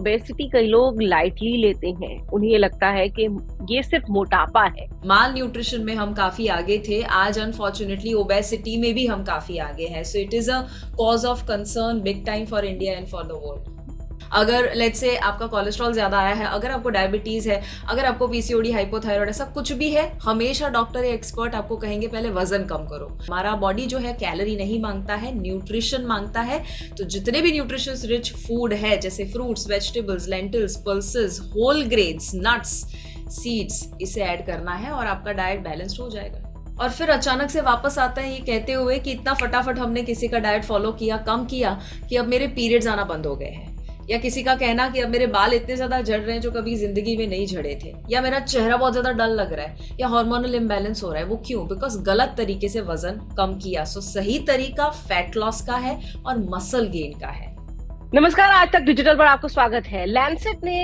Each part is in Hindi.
ओबेसिटी कई लोग लाइटली लेते हैं। उन्हें ये लगता है कि ये सिर्फ मोटापा है। माल न्यूट्रिशन में हम काफी आगे थे, आज अनफॉर्चुनेटली ओबेसिटी में भी हम काफी आगे हैं। So it is a cause of concern big time for India and for the world. अगर लेट्स से आपका कोलेस्ट्रॉल ज्यादा आया है, अगर आपको डायबिटीज है, अगर आपको पीसीओडी, हाइपोथायराइड, ऐसा कुछ भी है, हमेशा डॉक्टर या एक्सपर्ट आपको कहेंगे पहले वजन कम करो। हमारा बॉडी जो है कैलोरी नहीं मांगता है, न्यूट्रिशन मांगता है। तो जितने भी न्यूट्रिशंस रिच फूड है, जैसे fruits, vegetables, lentils, pulses, whole grains, nuts, seeds, इसे ऐड करना है और आपका डाइट बैलेंस्ड हो जाएगा। और फिर अचानक से वापस आता है ये कहते हुए कि इतना फटाफट हमने किसी का डाइट फॉलो किया, कम किया कि अब मेरे पीरियड्स आना बंद हो गए हैं, या किसी का कहना कि अब मेरे बाल इतने ज्यादा झड़ रहे हैं जो कभी जिंदगी में नहीं झड़े थे, या मेरा चेहरा बहुत ज्यादा डल लग रहा है, या हार्मोनल इम्बैलेंस हो रहा है। वो क्यों? बिकॉज गलत तरीके से वजन कम किया। सो सही तरीका फैट लॉस का है और मसल गेन का है। नमस्कार, आज तक डिजिटल पर आपको स्वागत है। लैंसेट ने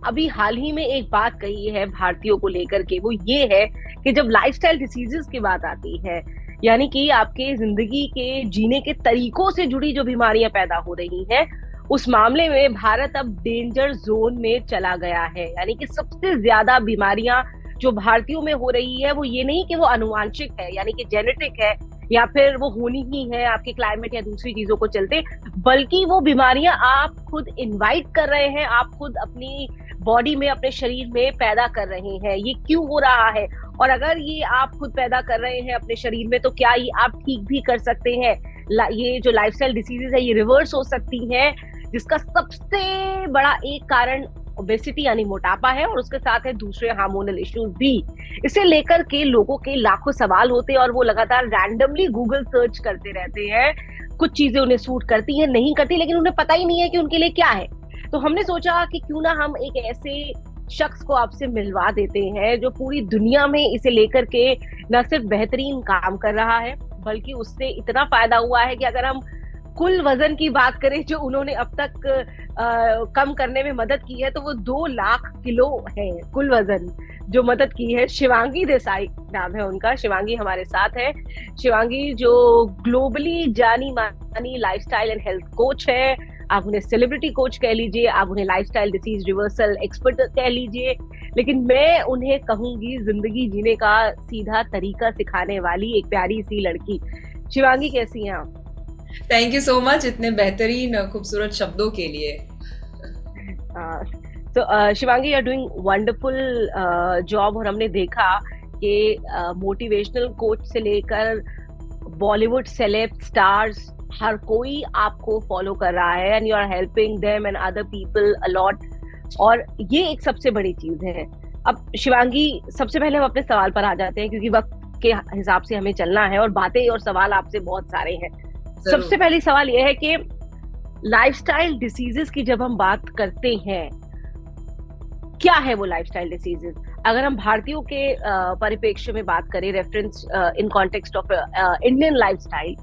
अभी हाल ही में एक बात कही है भारतीयों को लेकर के, वो ये है कि जब लाइफस्टाइल डिसीजेस की बात आती है, यानी कि आपके जिंदगी के जीने के तरीकों से जुड़ी जो बीमारियां पैदा हो रही हैं, उस मामले में भारत अब डेंजर जोन में चला गया है। यानी कि सबसे ज्यादा बीमारियां जो भारतीयों में हो रही है, वो ये नहीं कि वो आनुवांशिक है, यानी कि जेनेटिक है, या फिर वो होनी ही है आपके क्लाइमेट या दूसरी चीजों को चलते, बल्कि वो बीमारियां आप खुद इनवाइट कर रहे हैं, आप खुद अपनी बॉडी में, अपने शरीर में पैदा कर रहे हैं। ये क्यों हो रहा है? और अगर ये आप खुद पैदा कर रहे हैं अपने शरीर में, तो क्या ये आप ठीक भी कर सकते हैं? ये जो लाइफस्टाइल डिसीजेज है, ये रिवर्स हो सकती हैं, जिसका सबसे बड़ा एक कारण ओबेसिटी यानी मोटापा है, और उसके साथ है दूसरे हार्मोनल इश्यूज भी। इसे लेकर के लोगों के लाखों सवाल होते हैं और वो लगातार रैंडमली गूगल सर्च करते रहते हैं। कुछ चीजें उन्हें सूट करती है, नहीं करती, लेकिन उन्हें पता ही नहीं है कि उनके लिए क्या है। तो हमने सोचा कि क्यों ना हम एक ऐसे शख्स को आपसे मिलवा देते हैं जो पूरी दुनिया में इसे लेकर के न सिर्फ बेहतरीन काम कर रहा है, बल्कि उससे इतना फायदा हुआ है कि अगर हम कुल वजन की बात करें जो उन्होंने अब तक कम करने में मदद की है, तो वो 2 लाख किलो है कुल वजन जो मदद की है। शिवांगी देसाई नाम है उनका। शिवांगी हमारे साथ है। शिवांगी जो ग्लोबली जानी मानी लाइफस्टाइल एंड हेल्थ कोच है, आप उन्हें सेलिब्रिटी कोच कह लीजिए, आप उन्हें लाइफस्टाइल डिसीज रिवर्सल एक्सपर्ट कह लीजिए, लेकिन मैं उन्हें कहूंगी जिंदगी जीने का सीधा तरीका सिखाने वाली एक प्यारी सी लड़की। शिवांगी, कैसी हैं आप? थैंक यू सो मच इतने बेहतरीन खूबसूरत शब्दों के लिए। तो Shivangi, you are doing wonderful job. और हमने देखा कि मोटिवेशनल कोच से लेकर बॉलीवुड सेलेब स्टार्स, हर कोई आपको फॉलो कर रहा है, and you are helping them and other people a lot. और ये एक सबसे बड़ी चीज है। अब शिवांगी, सबसे पहले हम अपने सवाल पर आ जाते हैं, क्योंकि वक्त के हिसाब से हमें चलना है और बातें और सवाल आपसे बहुत सारे हैं। सबसे पहले सवाल यह है कि लाइफस्टाइल डिसीजेस की जब हम बात करते हैं, क्या है वो लाइफस्टाइल डिसीजेस? अगर हम भारतीयों के परिप्रेक्ष्य में बात करें, reference in context of Indian lifestyle,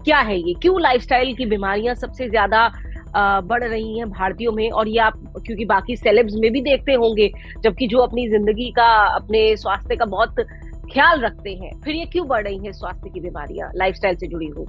क्या है ये? क्यों लाइफस्टाइल की बीमारियां सबसे ज्यादा बढ़ रही हैं भारतीयों में? और ये आप क्योंकि बाकी सेलेब्स में भी देखते होंगे, जबकि जो अपनी जिंदगी का, अपने स्वास्थ्य का बहुत ख्याल रखते हैं, फिर ये क्यों बढ़ रही हैं स्वास्थ्य की बीमारियां लाइफस्टाइल से जुड़ी हुई?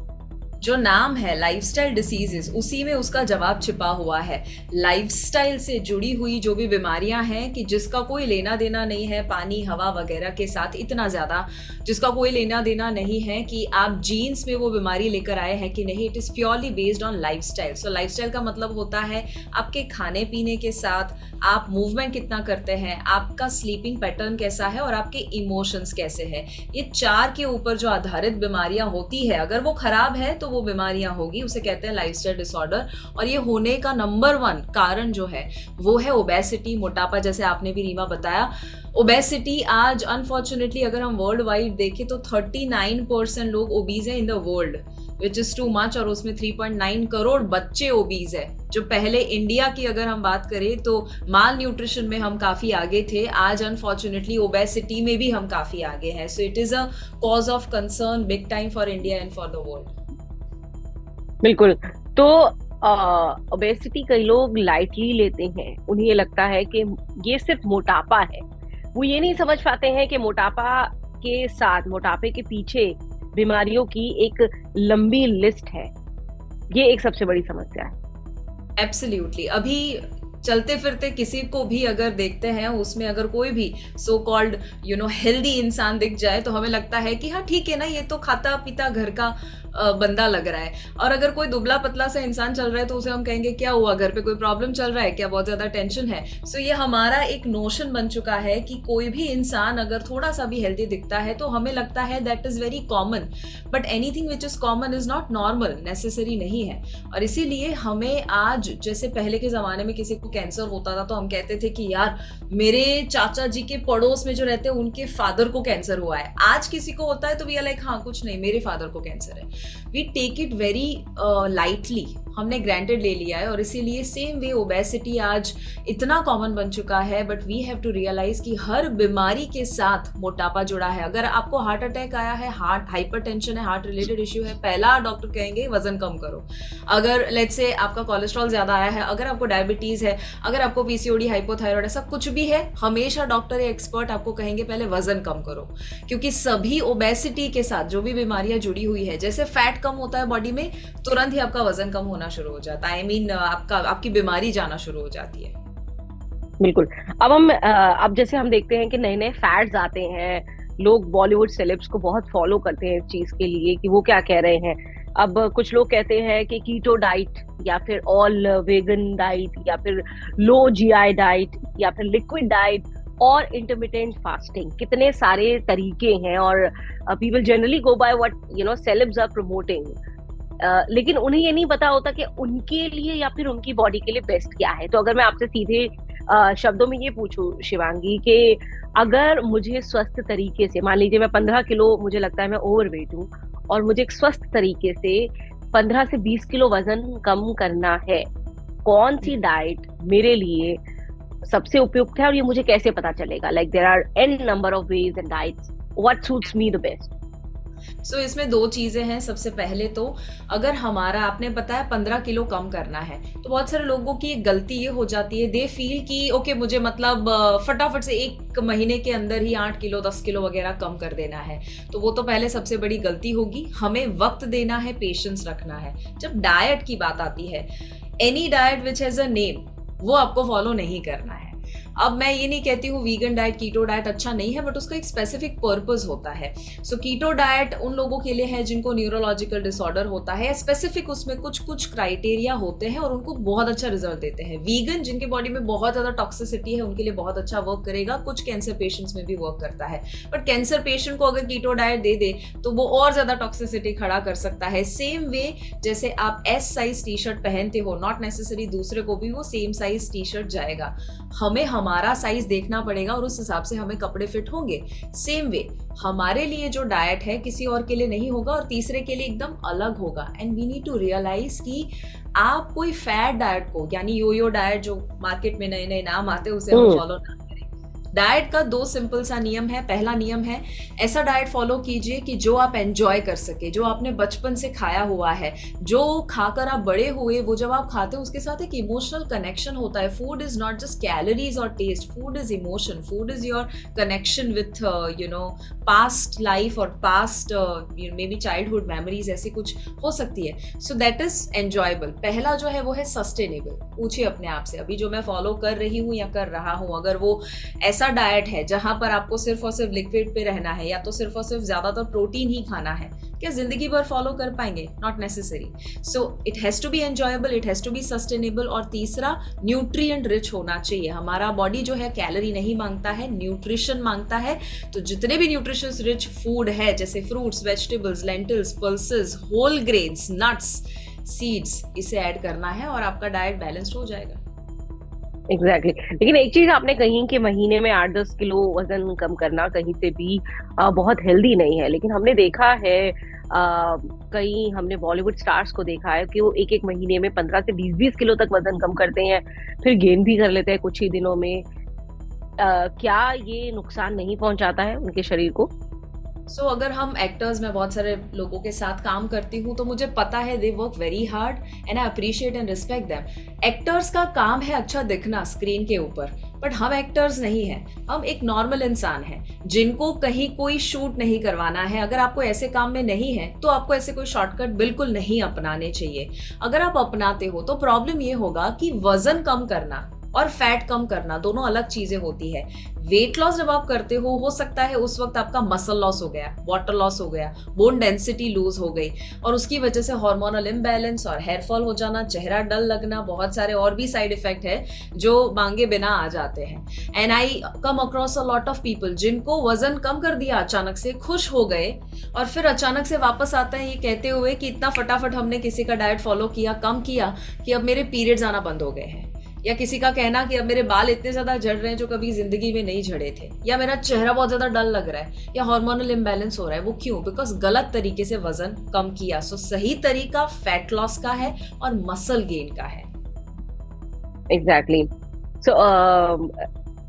जो नाम है लाइफस्टाइल डिसीजेस, उसी में उसका जवाब छिपा हुआ है। लाइफस्टाइल से जुड़ी हुई जो भी बीमारियां हैं कि जिसका कोई लेना देना नहीं है पानी, हवा वगैरह के साथ, इतना ज्यादा जिसका कोई लेना देना नहीं है कि आप जीन्स में वो बीमारी लेकर आए हैं कि नहीं। It is purely based on lifestyle. So lifestyle का मतलब होता है आपके खाने पीने के साथ आप मूवमेंट कितना करते हैं, आपका स्लीपिंग पैटर्न कैसा है और आपके इमोशंस कैसे हैं। ये 4 के ऊपर जो आधारित बीमारियां होती है, अगर वो खराब है तो वो बीमारियां होगी, उसे कहते हैं लाइफस्टाइल डिसऑर्डर। और ये होने का नंबर 1 कारण जो है वो है ओबेसिटी, मोटापा, जैसे आपने भी रीमा बताया। ओबेसिटी आज अनफॉर्चुनेटली अगर हम वर्ल्ड वाइड देखें तो 39% लोग ओबीज हैं in the world, which is too much. और उसमें 3.9 करोड़ बच्चे ओबीज है। जो पहले इंडिया की अगर हम बात करें तो माल न्यूट्रिशन में हम काफी आगे थे, आज अनफॉर्चुनेटली ओबेसिटी में भी हम काफी आगे हैं। So it is a cause of concern big time for India and for the world. बिल्कुल। तो ओबेसिटी कई लोग लाइटली लेते हैं। उन्हें ये लगता है कि ये सिर्फ मोटापा है। वो ये नहीं समझ पाते हैं कि मोटापा के साथ, मोटापे के पीछे बीमारियों की एक लंबी लिस्ट है। ये एक सबसे बड़ी समस्या है। एब्सोल्युटली। अभी चलते फिरते किसी को भी अगर देखते हैं, उसमें अगर कोई भी सो कॉल्ड हेल्दी इंसान दिख जाए तो हमें लगता है कि हाँ ठीक है ना, ये तो खाता पीता घर का बंदा लग रहा है। और अगर कोई दुबला पतला सा इंसान चल रहा है तो उसे हम कहेंगे क्या हुआ, घर पे कोई प्रॉब्लम चल रहा है क्या, बहुत ज्यादा टेंशन है। सो ये हमारा एक नोशन बन चुका है कि कोई भी इंसान अगर थोड़ा सा भी हेल्दी दिखता है तो हमें लगता है that is very common, but anything which is common is not normal, necessary नहीं है। और इसीलिए हमें आज, जैसे पहले के जमाने में किसी को कैंसर होता था तो हम कहते थे कि यार मेरे चाचा जी के पड़ोस में जो रहते हैं उनके फादर को कैंसर हुआ है। आज किसी को होता है तो वी आर लाइक हाँ कुछ नहीं, मेरे फादर को कैंसर है। We take it very lightly, हमने ग्रांटेड ले लिया है। और इसीलिए सेम वे ओबेसिटी आज इतना कॉमन बन चुका है, but we have to realise कि हर बीमारी के साथ मोटापा जुड़ा है। अगर आपको हार्ट अटैक आया है, हार्ट हाइपरटेंशन है, हार्ट रिलेटेड इश्यू है, पहला डॉक्टर कहेंगे वजन कम करो। अगर लेट्स से आपका कोलेस्ट्रॉल ज्यादा आया है, अगर आपको डायबिटीज है, अगर आपको पीसीओडी, हाइपोथायराइड, ऐसा कुछ भी है, हमेशा डॉक्टर या एक्सपर्ट आपको कहेंगे पहले वजन कम करो। क्योंकि सभी ओबेसिटी के साथ जो भी बीमारियां जुड़ी हुई है, जैसे फैट कम होता है बॉडी में, तुरंत ही आपका वजन कम होना शुरू हो जाता है। आपकी बीमारी जाना शुरू हो जाती है। बिल्कुल। अब जैसे हम देखते हैं कि नए नए फैड्स आते हैं, लोग बॉलीवुड सेलेब्स को बहुत फॉलो करते हैं इस चीज के लिए कि वो क्या कह रहे हैं। अब कुछ लोग कहते हैं कि कीटो डाइट या फिर ऑल वेगन डाइट या फिर लो जीआई डाइट या फिर लिक्विड डाइट और इंटरमिटेंट फास्टिंग, कितने सारे तरीके हैं और people generally go by what celebs are promoting. लेकिन उन्हें ये नहीं पता होता कि उनके लिए या फिर उनकी बॉडी के लिए बेस्ट क्या है। तो अगर मैं आपसे सीधे शब्दों में ये पूछूं शिवांगी कि अगर मुझे स्वस्थ तरीके से, मान लीजिए मैं 15 किलो, मुझे लगता है मैं ओवरवेट हूँ और मुझे एक स्वस्थ तरीके से 15 से 20 किलो वजन कम करना है, कौन सी डाइट मेरे लिए सबसे उपयुक्त है और ये मुझे कैसे पता चलेगा? Like there are N number of ways and diets, what suits me the best? So इसमें दो चीजें हैं। सबसे पहले तो अगर हमारा, आपने बताया 15 किलो कम करना है, तो बहुत सारे लोगों की एक गलती ये हो जाती है, दे फील कि ओके मुझे मतलब फटाफट से एक महीने के अंदर ही 8 किलो 10 किलो वगैरह कम कर देना है। तो वो तो पहले सबसे बड़ी गलती होगी। हमें वक्त देना है, पेशेंस रखना है। जब डाइट की बात आती है, any diet which has a name, वो आपको फॉलो नहीं करना है। अब मैं ये नहीं कहती हूँ वीगन डाइट, कीटो डाइट अच्छा नहीं है, बट उसका एक स्पेसिफिक पर्पस होता है। सो कीटो डाइट उन लोगों के लिए है जिनको न्यूरोलॉजिकल डिसऑर्डर होता है, स्पेसिफिक उसमें कुछ क्राइटेरिया होते हैं और उनको बहुत अच्छा रिजल्ट देते हैं। वीगन जिनके बॉडी में बहुत ज्यादा टॉक्सिसिटी है उनके लिए बहुत अच्छा वर्क करेगा, कुछ कैंसर पेशेंट्स में भी वर्क करता है। बट कैंसर पेशेंट को अगर कीटो डाइट दे दे तो वो और ज्यादा टॉक्सिसिटी खड़ा कर सकता है। सेम वे जैसे आप एस साइज टी शर्ट पहनते हो, नॉट नेसेसरी दूसरे को भी वो सेम साइज टी शर्ट जाएगा। हमें हमारा साइज देखना पड़ेगा और उस हिसाब से हमें कपड़े फिट होंगे। सेम वे हमारे लिए जो डाइट है किसी और के लिए नहीं होगा और तीसरे के लिए एकदम अलग होगा। And we need to realise कि आप कोई फैट डाइट को, यानी योयो डाइट जो मार्केट में नए नए नाम आते हैं, उसे हम फॉलो ना करें। डाइट का दो सिंपल सा नियम है। पहला नियम है, ऐसा डाइट फॉलो कीजिए कि जो आप एंजॉय कर सके, जो आपने बचपन से खाया हुआ है, जो खाकर आप बड़े हुए, वो जब आप खाते हैं उसके साथ एक इमोशनल कनेक्शन होता है। Food is not just calories और taste, food is emotion, food is your connection with past life और past may be childhood memories, ऐसी कुछ हो सकती है। So that is enjoyable. पहला जो है वो है सस्टेनेबल। पूछिए अपने आप से, अभी जो मैं फॉलो कर रही हूँ या कर रहा हूँ, अगर वो ऐसा डाइट है जहां पर आपको सिर्फ और सिर्फ लिक्विड पे रहना है या तो सिर्फ और सिर्फ ज्यादातर प्रोटीन ही खाना है, क्या जिंदगी भर फॉलो कर पाएंगे? Not necessary. So it has to be enjoyable, it has to be sustainable. और तीसरा, न्यूट्रिएंट रिच होना चाहिए। हमारा बॉडी जो है कैलोरी नहीं मांगता है, न्यूट्रिशन मांगता है। तो जितने भी न्यूट्रिशन रिच फूड है, जैसे fruits, vegetables, lentils, pulses, whole grains, nuts, seeds, इसे ऐड करना है और आपका डाइट बैलेंस्ड हो जाएगा। एग्जैक्टली लेकिन एक चीज आपने कही कि महीने में 8-10 किलो वजन कम करना कहीं से भी बहुत हेल्दी नहीं है। लेकिन हमने देखा है, कई हमने बॉलीवुड स्टार्स को देखा है कि वो एक एक महीने में 15 से 20-20 किलो तक वजन कम करते हैं, फिर गेन भी कर लेते हैं कुछ ही दिनों में। क्या ये नुकसान नहीं पहुंचाता है उनके शरीर को? सो अगर हम एक्टर्स, मैं बहुत सारे लोगों के साथ काम करती हूँ तो मुझे पता है they work very hard and I appreciate and respect them. Actors का काम है अच्छा दिखना स्क्रीन के ऊपर, बट हम एक्टर्स नहीं हैं, हम एक नॉर्मल इंसान हैं जिनको कहीं कोई शूट नहीं करवाना है। अगर आपको ऐसे काम में नहीं है तो आपको ऐसे कोई शॉर्टकट बिल्कुल नहीं अपनाने चाहिए। अगर आप अपनाते हो तो प्रॉब्लम ये होगा कि वजन कम करना और फैट कम करना दोनों अलग चीजें होती है। वेट लॉस जब आप करते हो सकता है उस वक्त आपका मसल लॉस हो गया, वाटर लॉस हो गया, बोन डेंसिटी लूज हो गई, और उसकी वजह से हार्मोनल इम्बैलेंस और हेयर फॉल हो जाना, चेहरा डल लगना, बहुत सारे और भी साइड इफेक्ट है जो मांगे बिना आ जाते हैं। And I come across a lot of people जिनको वजन कम कर दिया अचानक से, खुश हो गए, और फिर अचानक से वापस आता है ये कहते हुए कि इतना फटाफट हमने किसी का डाइट फॉलो किया, कम किया कि अब मेरे पीरियड्स आना बंद हो गए हैं, या किसी का कहना कि अब मेरे बाल इतने ज्यादा झड़ रहे हैं जो कभी जिंदगी में नहीं झड़े थे, या मेरा चेहरा बहुत ज्यादा डल लग रहा है, या हार्मोनल इम्बैलेंस हो रहा है। वो क्यों? बिकॉज गलत तरीके से वजन कम किया। सो सही तरीका फैट लॉस का है और मसल गेन का है। एग्जैक्टली। सो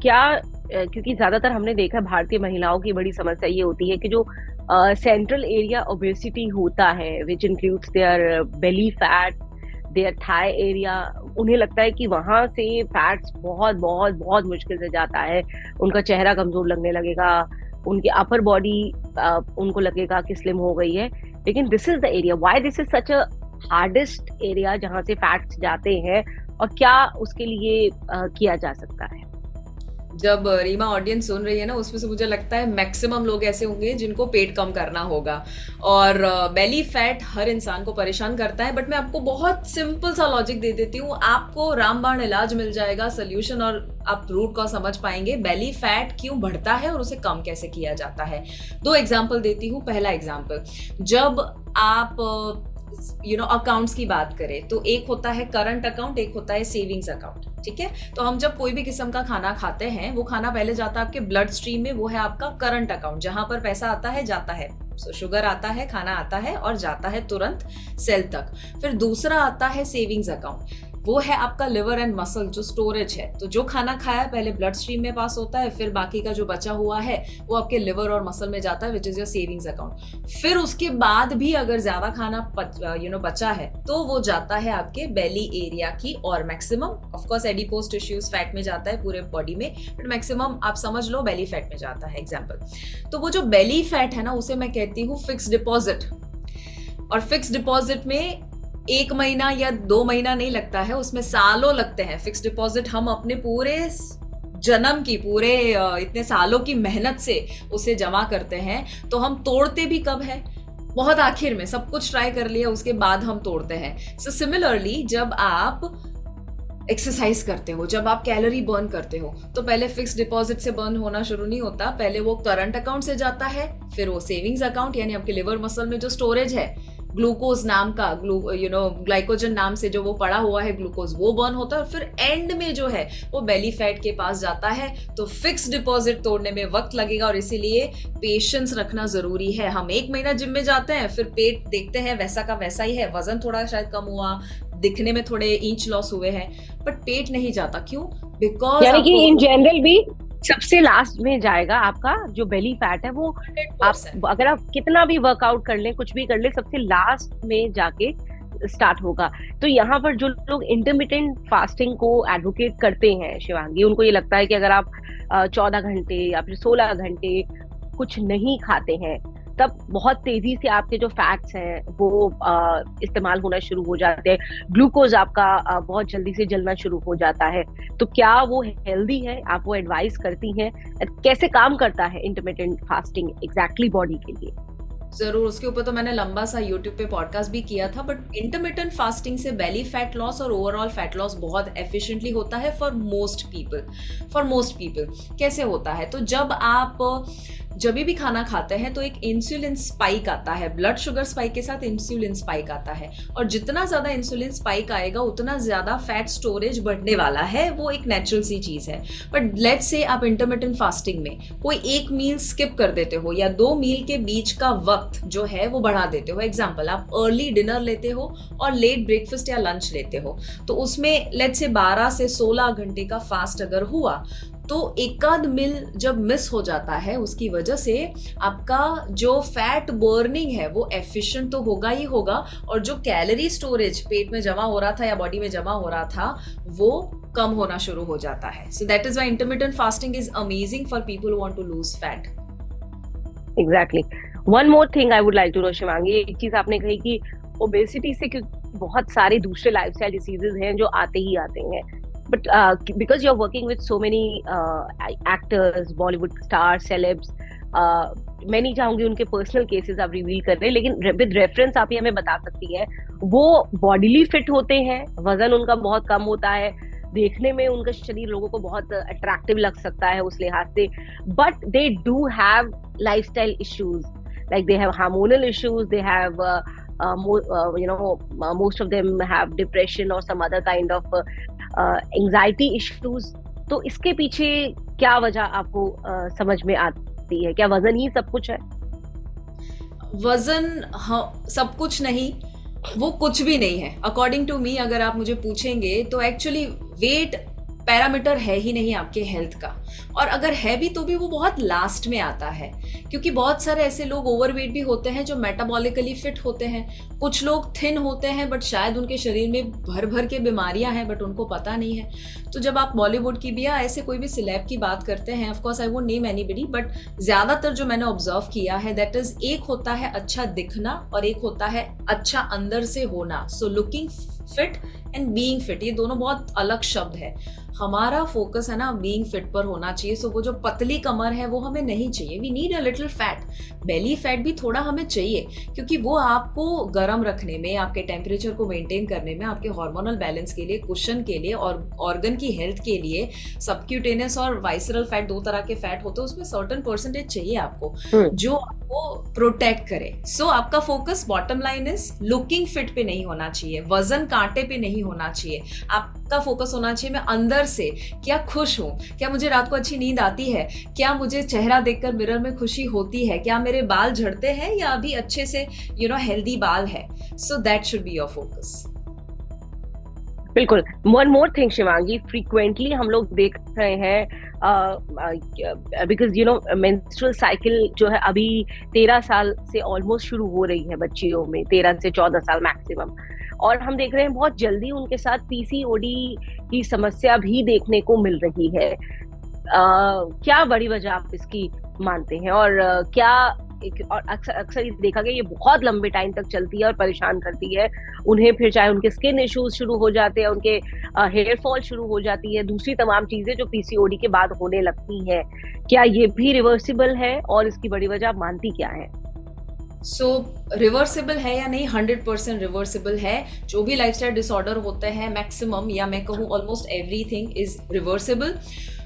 क्या क्योंकि ज्यादातर हमने देखा है भारतीय महिलाओं की बड़ी समस्या ये होती है कि जो सेंट्रल एरिया ओबेसिटी होता है, which includes their belly fat, their thigh area, उन्हें लगता है कि वहां से फैट्स बहुत बहुत बहुत मुश्किल से जाता है, उनका चेहरा कमजोर लगने लगेगा, उनकी अपर बॉडी उनको लगेगा कि स्लिम हो गई है। लेकिन this is the area, why this is such a hardest area जहां से फैट्स जाते हैं, और क्या उसके लिए किया जा सकता है? जब रीमा ऑडियंस सुन रही है ना, उसमें से मुझे लगता है मैक्सिमम लोग ऐसे होंगे जिनको पेट कम करना होगा, और बेली फैट हर इंसान को परेशान करता है। बट मैं आपको बहुत सिंपल सा लॉजिक दे देती हूँ, आपको रामबाण इलाज मिल जाएगा, सोल्यूशन, और आप रूट कॉज समझ पाएंगे बेली फैट क्यों बढ़ता है और उसे कम कैसे किया जाता है। 2 एग्जाम्पल देती हूँ। पहला एग्जाम्पल, जब आप अकाउंट्स की बात करें तो एक होता है करंट अकाउंट, एक होता है सेविंग्स अकाउंट, ठीक है। तो हम जब कोई भी किस्म का खाना खाते हैं, वो खाना पहले जाता है आपके ब्लड स्ट्रीम में, वो है आपका करंट अकाउंट, जहां पर पैसा आता है जाता है। शुगर आता है, खाना आता है और जाता है तुरंत सेल तक। फिर दूसरा आता है सेविंग्स अकाउंट, वो है आपका लिवर एंड मसल, जो स्टोरेज है। तो जो खाना खाया पहले ब्लड स्ट्रीम में पास होता है, फिर बाकी का जो बचा हुआ है वो आपके लिवर और मसल में जाता है, which is your savings account. फिर उसके बाद भी अगर ज्यादा खाना बचा है तो वो जाता है आपके बेली एरिया की, और maximum of course adipose tissues fat में जाता है पूरे बॉडी में, बट मैक्सिमम आप समझ लो बेली फैट में जाता है। एग्जाम्पल, तो वो जो बेली फैट है ना, उसे मैं कहती हूँ फिक्स डिपॉजिट। और फिक्स डिपॉजिट में 1 महीना या 2 महीना नहीं लगता है, उसमें सालों लगते हैं। फिक्स डिपॉजिट हम अपने पूरे जन्म की, पूरे इतने सालों की मेहनत से उसे जमा करते हैं। तो हम तोड़ते भी कब है? बहुत आखिर में, सब कुछ ट्राई कर लिया उसके बाद हम तोड़ते हैं। सो सिमिलरली जब आप एक्सरसाइज करते हो, जब आप कैलोरी बर्न करते हो, तो पहले फिक्स डिपॉजिट से बर्न होना शुरू नहीं होता, पहले वो करंट अकाउंट से जाता है, फिर वो सेविंग्स अकाउंट यानी आपके लिवर मसल में जो स्टोरेज है, ग्लूकोज नाम का, ग्लाइकोजन नाम से जो वो पड़ा हुआ है ग्लूकोज, वो बर्न होता है, और फिर एंड में जो है वो बेली फैट के पास जाता है। तो फिक्स डिपॉजिट तोड़ने में वक्त लगेगा, और इसीलिए पेशेंस रखना जरूरी है। हम 1 महीना जिम में जाते हैं, फिर पेट देखते हैं वैसा का वैसा ही है, वजन थोड़ा शायद कम हुआ, दिखने में थोड़े इंच लॉस हुए हैं, बट पेट नहीं जाता। क्यों? बिकॉज यानी कि इन जनरल भी सबसे लास्ट में जाएगा आपका जो बेली फैट है, वो 100%। आप अगर आप कितना भी वर्कआउट कर लें, कुछ भी कर लें, सबसे लास्ट में जाके स्टार्ट होगा। तो यहाँ पर जो लोग इंटरमिटेंट फास्टिंग को एडवोकेट करते हैं शिवांगी, उनको ये लगता है कि अगर आप 14 घंटे या फिर 16 घंटे कुछ नहीं खाते हैं, तब बहुत तेजी से आपके जो फैट्स हैं वो इस्तेमाल होना शुरू हो जाते हैं, ग्लूकोज आपका बहुत जल्दी से जलना शुरू हो जाता है। तो क्या वो हेल्दी है? आप वो एडवाइस करती हैं? कैसे काम करता है इंटरमिटेंट फास्टिंग एग्जैक्टली बॉडी के लिए? जरूर, उसके ऊपर तो मैंने लंबा सा यूट्यूब पे पॉडकास्ट भी किया था। बट इंटरमिटेंट फास्टिंग से बेली फैट लॉस और ओवरऑल फैट लॉस बहुत एफिशिएंटली होता है फॉर मोस्ट पीपल। कैसे होता है? तो जब भी खाना खाते हैं तो एक इंसुलिन स्पाइक आता है, ब्लड शुगर स्पाइक के साथ इंसुलिन स्पाइक आता है, और जितना ज्यादा इंसुलिन स्पाइक आएगा उतना ज्यादा फैट स्टोरेज बढ़ने वाला है। वो एक नेचुरल सी चीज है। बट लेट्स से आप इंटरमिटेंट फास्टिंग में कोई एक मील स्किप कर देते हो, या 2 मील के बीच का वक्त जो है वो बढ़ा देते हो। एग्जाम्पल, आप अर्ली डिनर लेते हो और लेट ब्रेकफास्ट या लंच लेते हो, तो उसमें लेट्स से 12 से 16 घंटे का फास्ट अगर हुआ, तो एकाध मील जब मिस हो जाता है, उसकी वजह से आपका जो फैट बर्निंग है वो एफिशिएंट तो होगा ही होगा, और जो कैलोरी स्टोरेज पेट में जमा हो रहा था या बॉडी में जमा हो रहा था वो कम होना शुरू हो जाता है। So that is why intermittent fasting is amazing for people who want to lose fat. Exactly. One more thing I would like to know Shivangi, एक चीज आपने कही कि ओबेसिटी से बहुत सारे दूसरे लाइफस्टाइल डिसीजेज हैं जो आते ही आते हैं, But because you're working with so many actors, Bollywood stars, celebs, मैं नहीं चाहूंगी उनके पर्सनल केसेस आप रिवील कर रहे हैं, लेकिन विद रेफरेंस आप ये हमें बता सकती हैं, वो बॉडीली फिट होते हैं, वजन उनका बहुत कम होता है, देखने में उनका शरीर लोगों को बहुत अट्रैक्टिव लग सकता है उस लिहाज से, but they do have lifestyle issues, like they have hormonal issues, they have most of them have depression or some other kind of anxiety issues. तो इसके पीछे क्या वजह आपको समझ में आती है? क्या वजन ही सब कुछ है? वजन सब कुछ नहीं, वो कुछ भी नहीं है अकॉर्डिंग टू मी। अगर आप मुझे पूछेंगे तो एक्चुअली वेट पैरामीटर है ही नहीं आपके हेल्थ का, और अगर है भी तो भी वो बहुत लास्ट में आता है, क्योंकि बहुत सारे ऐसे लोग ओवरवेट भी होते हैं जो मेटाबॉलिकली फिट होते हैं, कुछ लोग थिन होते हैं बट शायद उनके शरीर में भर भर के बीमारियां हैं बट उनको पता नहीं है। तो जब आप बॉलीवुड की भी या ऐसे कोई भी सिलेब की बात करते हैं, of course I won't name anybody, but ज्यादातर जो मैंने ऑब्जर्व किया है दैट इज, एक होता है अच्छा दिखना और एक होता है अच्छा अंदर से होना। So looking fit and being fit, ये दोनों बहुत अलग शब्द है। हमारा फोकस है ना बीइंग फिट पर होना चाहिए। सो वो जो पतली कमर है वो हमें नहीं चाहिए, we need a little fat, belly fat भी थोड़ा हमें चाहिए, क्योंकि वो आपको गर्म रखने में, आपके टेम्परेचर को मेंटेन करने में, आपके हार्मोनल बैलेंस के लिए, कुशन के लिए और ऑर्गन की हेल्थ के लिए। सबक्यूटेनियस और वाइसरल फैट, दो तरह के फैट होते हैं, उसमें सर्टेन परसेंटेज चाहिए आपको जो आपको प्रोटेक्ट करे। सो आपका focus bottom line is looking fit पे नहीं होना चाहिए, वजन कांटे पे नहीं होना चाहिए, आपका फोकस होना चाहिए मैं अंदर से क्या खुश हूं, क्या मुझे रात को अच्छी नींद आती है, क्या मुझे चेहरा देखकर मिरर में खुशी होती है, क्या मेरे बाल झड़ते हैं या अभी अच्छे से हेल्दी बाल है। So that should be your focus. बिल्कुल। One more thing Shivangi, frequently हम लोग देख रहे हैं, बिकॉज मेंस्ट्रुअल साइकिल जो है अभी 13 साल से ऑलमोस्ट शुरू हो रही है बच्चियों में, 13 से 14 साल मैक्सिमम, और हम देख रहे हैं बहुत जल्दी उनके साथ पीसीओडी की समस्या भी देखने को मिल रही है। क्या बड़ी वजह आप इसकी मानते हैं? और और अक्सर देखा गया ये बहुत लंबे टाइम तक चलती है और परेशान करती है उन्हें, फिर चाहे उनके स्किन इश्यूज शुरू हो जाते हैं, उनके हेयर फॉल शुरू हो जाती है, दूसरी तमाम चीजें जो पीसीओडी के बाद होने लगती हैं। क्या ये भी रिवर्सिबल है और इसकी बड़ी वजह आप मानती क्या है? सो रिवर्सिबल है या नहीं? 100% रिवर्सिबल है। जो भी लाइफस्टाइल डिसऑर्डर होते हैं, मैक्सिमम या मैं कहूँ ऑलमोस्ट एवरीथिंग इज रिवर्सिबल।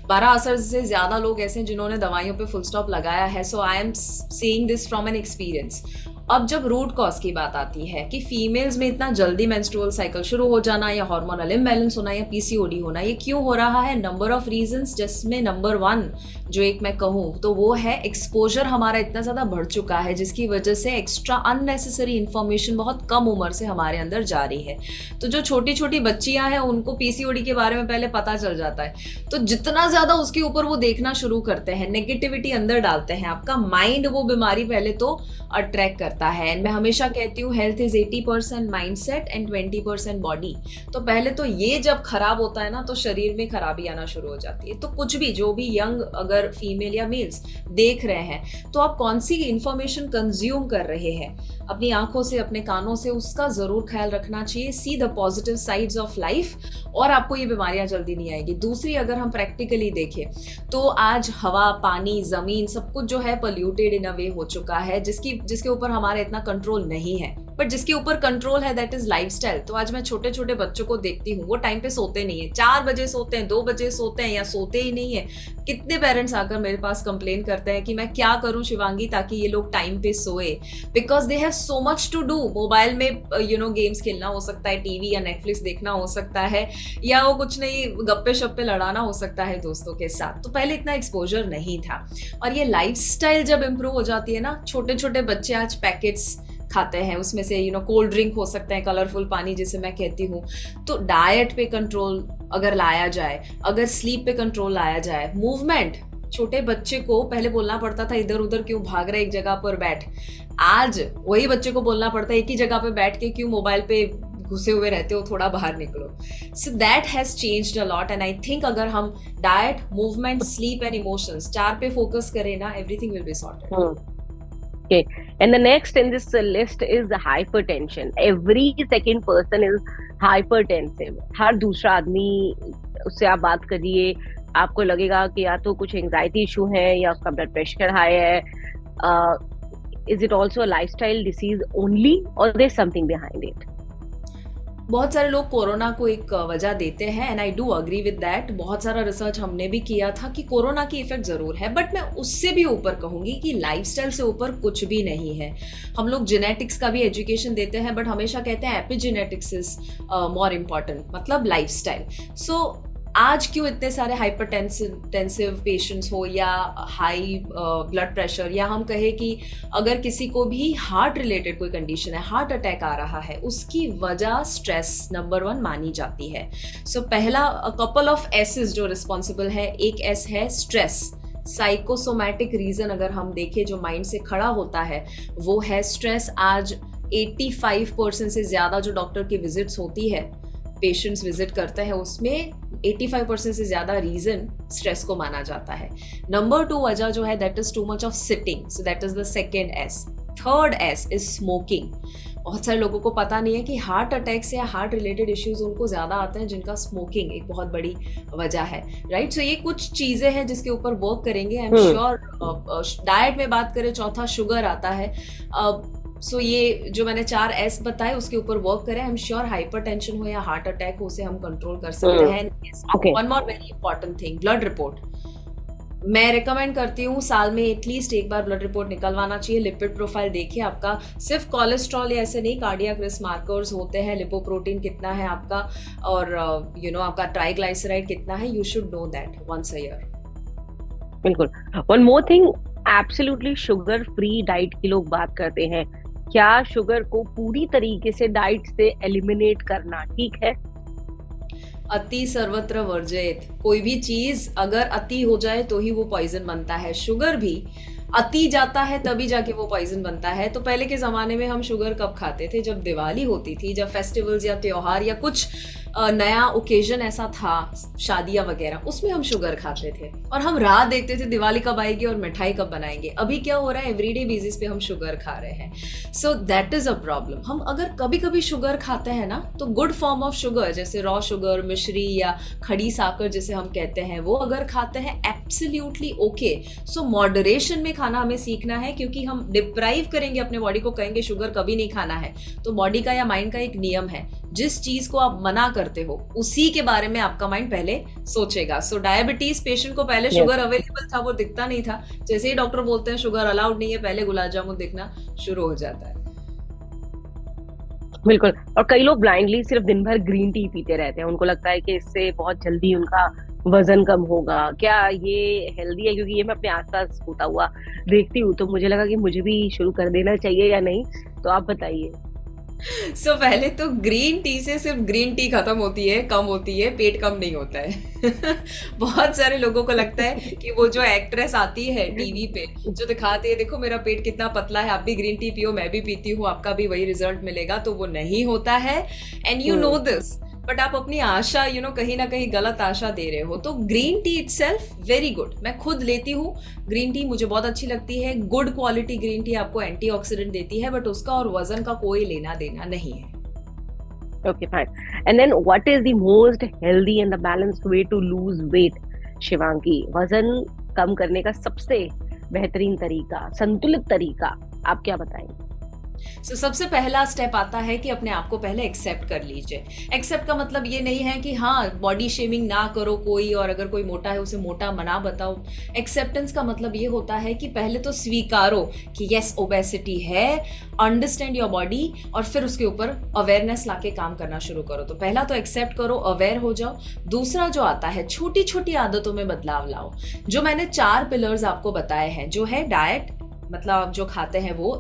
12 असर से ज्यादा लोग ऐसे हैं जिन्होंने दवाइयों पे फुल स्टॉप लगाया है। So I am saying this from an experience. अब जब रूट कॉज की बात आती है कि फीमेल्स में इतना जल्दी मेंस्ट्रुअल साइकिल शुरू हो जाना या हार्मोनल इम्बैलेंस होना या पीसीओडी होना, ये क्यों हो रहा है? नंबर ऑफ रीजंस, जिसमें नंबर 1 जो एक मैं कहूँ तो वो है एक्सपोजर हमारा इतना ज़्यादा बढ़ चुका है, जिसकी वजह से एक्स्ट्रा अननेसेसरी इन्फॉर्मेशन बहुत कम उम्र से हमारे अंदर जा रही है। तो जो छोटी छोटी बच्चियां हैं उनको पीसीओडी के बारे में पहले पता चल जाता है, तो जितना ज़्यादा उसके ऊपर वो देखना शुरू करते हैं, नेगेटिविटी अंदर डालते हैं, आपका माइंड वो बीमारी पहले तो अट्रैक्ट करता है। एंड मैं हमेशा कहती हूँ health is 80% mindset and 20% body. तो पहले तो ये जब खराब होता है ना तो शरीर में खराबी आना शुरू हो जाती है। तो कुछ भी, जो भी यंग अगर फीमेल या मेल्स देख रहे हैं, तो आप कौन सी इंफॉर्मेशन कंज्यूम कर रहे हैं अपनी आंखों से, अपने कानों से, उसका जरूर ख्याल रखना चाहिए। See the positive sides of life और आपको ये बीमारियां जल्दी नहीं आएगी। दूसरी, अगर हम प्रैक्टिकली देखें तो आज हवा, पानी, जमीन सब कुछ जो है पोल्यूटेड इन अ वे हो चुका है, जिसके ऊपर हमारा इतना कंट्रोल नहीं है, बट जिसके ऊपर कंट्रोल है दैट इज लाइफस्टाइल। तो आज मैं छोटे छोटे बच्चों को देखती हूँ, वो टाइम पे सोते नहीं है, 4 बजे सोते हैं, 2 बजे सोते हैं या सोते ही नहीं है। कितने पेरेंट्स आकर मेरे पास कंप्लेन करते हैं कि मैं क्या करूं शिवांगी ताकि ये लोग टाइम पे सोए, because they have so much to do. Mobile में गेम्स खेलना हो सकता है, टीवी या नेटफ्लिक्स देखना हो सकता है, या वो कुछ नहीं गप्पे शप्पे लड़ाना हो सकता है दोस्तों के साथ। तो पहले इतना एक्सपोजर नहीं था, और ये लाइफस्टाइल जब इम्प्रूव हो जाती है ना, छोटे छोटे बच्चे आज पैकेट्स खाते हैं, उसमें से कोल्ड ड्रिंक हो सकते हैं, कलरफुल पानी जिसे मैं कहती हूँ। तो डाइट पे कंट्रोल अगर लाया जाए, अगर स्लीप पे कंट्रोल लाया जाए, मूवमेंट, छोटे बच्चे को पहले बोलना पड़ता था इधर उधर क्यों भाग रहे, एक जगह पर बैठ, आज वही बच्चे को बोलना पड़ता है एक ही जगह पे बैठ के क्यों मोबाइल पे घुसे हुए रहते हो, थोड़ा बाहर निकलो। So that has changed a lot and I think अगर हम diet, movement, sleep and emotions 4 पे फोकस करें ना, everything will be sorted. Okay. And the next in this list is hypertension. Every second person is hypertensive. हर दूसरा आदमी, उससे आप बात करिए, आपको लगेगा कि या तो कुछ एंजाइटी इशू है या उसका ब्लड प्रेशर हाई है. Is it also a lifestyle disease only, or there's something behind it? बहुत सारे लोग कोरोना को एक वजह देते हैं and I do agree with that. बहुत सारा रिसर्च हमने भी किया था कि कोरोना की इफेक्ट ज़रूर है, बट मैं उससे भी ऊपर कहूँगी कि लाइफस्टाइल से ऊपर कुछ भी नहीं है. हम लोग जेनेटिक्स का भी एजुकेशन देते हैं, बट हमेशा कहते हैं एपिजेनेटिक्स इज मोर इम्पॉर्टेंट, मतलब लाइफस्टाइल. सो आज क्यों इतने सारे हाइपरटेंसिव पेशेंट्स हो या हाई ब्लड प्रेशर, या हम कहें कि अगर किसी को भी हार्ट रिलेटेड कोई कंडीशन है, हार्ट अटैक आ रहा है, उसकी वजह स्ट्रेस नंबर 1 मानी जाती है. सो पहला कपल ऑफ एसेस जो रिस्पॉन्सिबल है, एक एस है स्ट्रेस. साइकोसोमैटिक रीजन अगर हम देखें जो माइंड से खड़ा होता है वो है स्ट्रेस. आज 85% से ज़्यादा जो डॉक्टर की विजिट्स होती है, पेशेंट्स विजिट करते हैं, उसमें 85% से ज़्यादा रीज़न स्ट्रेस को माना जाता है. नंबर 2 वजह जो है that is too much of sitting. So that is the second S. Third S is smoking. बहुत सारे लोगों को पता नहीं है कि हार्ट अटैक्स या हार्ट रिलेटेड इश्यूज उनको ज़्यादा आते हैं जिनका स्मोकिंग एक बहुत बड़ी वजह है. राइट. सो ये कुछ चीज़ें हैं जिसके ऊपर वर्क करेंगे. I am sure. डाइट में बात करें, चौथा शुगर आता है. सो ये जो मैंने 4 एस बताए उसके ऊपर वर्क करें. आई एम श्योर हाइपरटेंशन हो या हार्ट अटैक हो, उसे हम कंट्रोल कर सकते हैं. One more very important thing, blood report. मैं रिकमेंड करती हूँ साल में एटलीस्ट एक बार ब्लड रिपोर्ट निकलवाना चाहिए. लिपिड प्रोफाइल देखिए आपका, सिर्फ कोलेस्ट्रॉल या ऐसे नहीं, कार्डियक रिस्क मार्कर्स होते हैं, लिपोप्रोटीन कितना है आपका, और आपका ट्राइग्लाइसराइड कितना है. You should know that once a year. बिल्कुल. One more thing, absolutely sugar free diet की लोग बात करते हैं. क्या शुगर को पूरी तरीके से डाइट से एलिमिनेट करना ठीक है? अति सर्वत्र वर्जयेत. कोई भी चीज अगर अति हो जाए तो ही वो पॉइजन बनता है. शुगर भी अति जाता है तभी जाके वो पॉइजन बनता है. तो पहले के ज़माने में हम शुगर कब खाते थे? जब दिवाली होती थी, जब फेस्टिवल्स या त्योहार या कुछ नया ओकेजन ऐसा था, शादियाँ वगैरह, उसमें हम शुगर खाते थे और हम राह देखते थे दिवाली कब आएगी और मिठाई कब बनाएंगे. अभी क्या हो रहा है? एवरीडे बेसिस पे हम शुगर खा रहे हैं. So that is a problem. हम अगर कभी कभी शुगर खाते हैं ना, तो गुड फॉर्म ऑफ शुगर जैसे रॉ शुगर, मिश्री या खड़ी साकर जिसे हम कहते हैं, वो अगर खाते हैं एब्सोल्युटली ओके. सो मॉडरेशन में खाना हमें सीखना है, क्योंकि हम डिप्राइव करेंगे अपने बॉडी को, कहेंगे शुगर कभी नहीं खाना है. तो बॉडी का या माइंड का एक नियम है, जिस चीज को आप मना करते हो उसी के बारे में आपका माइंड पहले सोचेगा. सो डायबिटीज पेशेंट को पहले शुगर अवेलेबल था, वो दिखता नहीं था. जैसे ही डॉक्टर बोलते हैं शुगर अलाउड नहीं है, पहले गुलाब जामुन दिखना शुरू हो जाता है. बिल्कुल. और कई लोग ब्लाइंडली सिर्फ दिन भर ग्रीन टी पीते रहते हैं. उनको लगता है कि इससे बहुत जल्दी उनका वजन कम होगा. क्या ये हेल्दी है? क्योंकि ये मैं अपने आसपास होता हुआ देखती हूँ, तो मुझे लगा कि मुझे भी शुरू कर देना चाहिए या नहीं. तो आप बताइए. सो पहले तो ग्रीन टी से सिर्फ ग्रीन टी खत्म होती है, कम होती है, पेट कम नहीं होता है. बहुत सारे लोगों को लगता है कि वो जो एक्ट्रेस आती है टीवी पे जो दिखाती है, देखो मेरा पेट कितना पतला है, आप भी ग्रीन टी पियो, मैं भी पीती हूँ, आपका भी वही रिजल्ट मिलेगा. तो वो नहीं होता है and you know this, but आप अपनी आशा कहीं ना कहीं गलत आशा दे रहे हो. तो green tea itself very good. मैं खुद लेती हूँ ग्रीन टी, मुझे बहुत अच्छी लगती है. गुड क्वालिटी ग्रीन टी आपको एंटीऑक्सीडेंट देती है, बट उसका और वजन का कोई लेना देना नहीं है. Okay, fine. And then what is the most healthy and the balanced way to lose weight, Shivangi? वजन कम करने का सबसे बेहतरीन तरीका, संतुलित तरीका आप क्या बताएंगे? सबसे पहला स्टेप आता है कि अपने आप को पहले एक्सेप्ट कर लीजिए. एक्सेप्ट का मतलब ये नहीं है कि हाँ बॉडी शेमिंग ना करो कोई, और अगर कोई मोटा है उसे मोटा मना बताओ. एक्सेप्टेंस का मतलब ये होता है कि पहले तो स्वीकारो कि यस ओबेसिटी है, अंडरस्टैंड योर बॉडी, और फिर उसके ऊपर अवेयरनेस लाके काम करना शुरू करो. तो पहला तो एक्सेप्ट करो, अवेयर हो जाओ. दूसरा जो आता है, छोटी छोटी आदतों में बदलाव लाओ. जो मैंने 4 पिलर्स आपको बताए हैं, जो है डाइट, मतलब आप जो खाते हैं वो,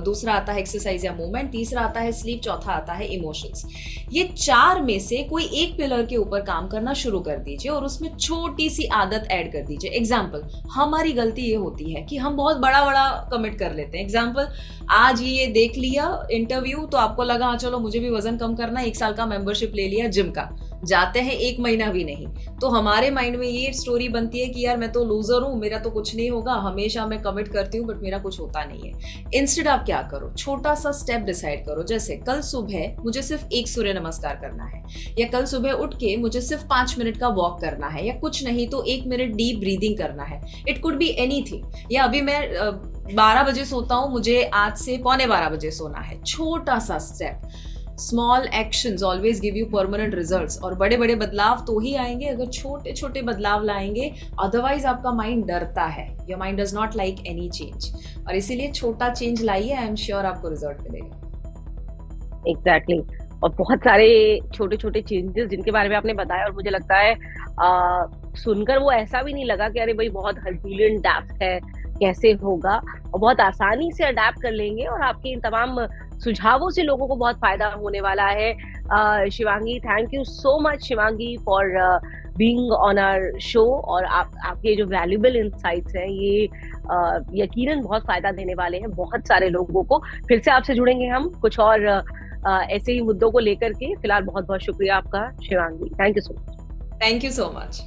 दूसरा आता है एक्सरसाइज या मूवमेंट, तीसरा आता है स्लीप, चौथा आता है इमोशंस. ये 4 में से कोई एक पिलर के ऊपर काम करना शुरू कर दीजिए और उसमें छोटी सी आदत ऐड कर दीजिए. एग्जाम्पल, हमारी गलती ये होती है कि हम बहुत बड़ा बड़ा कमिट कर लेते हैं. एग्जाम्पल, आज ये देख लिया इंटरव्यू तो आपको लगा चलो मुझे भी वजन कम करना है, 1 साल का मेंबरशिप ले लिया जिम का. जाते हैं 1 महीना भी नहीं, तो हमारे माइंड में ये स्टोरी बनती है कि यार मैं तो लूजर हूँ, मेरा तो कुछ नहीं होगा, हमेशा मैं कमिट करती हूँ बट मेरा कुछ होता नहीं है। इंस्टेड आप क्या करो, छोटा सा स्टेप डिसाइड करो, जैसे कल सुबह मुझे सिर्फ एक सूर्य नमस्कार करना है, या कल सुबह उठ के मुझे सिर्फ 5 मिनट का वॉक करना है, या कुछ नहीं तो 1 मिनट डीप ब्रीदिंग करना है। It could be anything. या अभी मैं 12 बजे सोता हूँ, मुझे आज से पौने 12 बजे सोना है। छोटा सा step, small actions always give you permanent results. और बड़े बड़े बदलाव तो ही आएंगे अगर छोटे छोटे बदलाव लाएंगे, अदरवाइज आपका माइंड डरता है। Your mind does not like any change, और इसीलिए छोटा चेंज लाइए, आई एम श्योर आपको रिजल्ट मिलेगा। एग्जैक्टली और बहुत सारे छोटे छोटे चेंजेस जिनके बारे में आपने बताया, और मुझे लगता है सुनकर वो ऐसा भी नहीं लगा कि अरे भाई बहुत हरक्यूलियन टास्क है, कैसे होगा, और बहुत आसानी से अडेप्ट कर लेंगे। और आपके इन तमाम सुझावों से लोगों को बहुत फायदा होने वाला है। Shivangi, thank you so much Shivangi for being on our show. और आपके जो वैल्यूएबल इनसाइट्स हैं ये यकीनन बहुत फायदा देने वाले हैं बहुत सारे लोगों को। फिर से आपसे जुड़ेंगे हम कुछ और ऐसे ही मुद्दों को लेकर के। फिलहाल बहुत बहुत शुक्रिया आपका Shivangi, thank you so much. Thank you so much.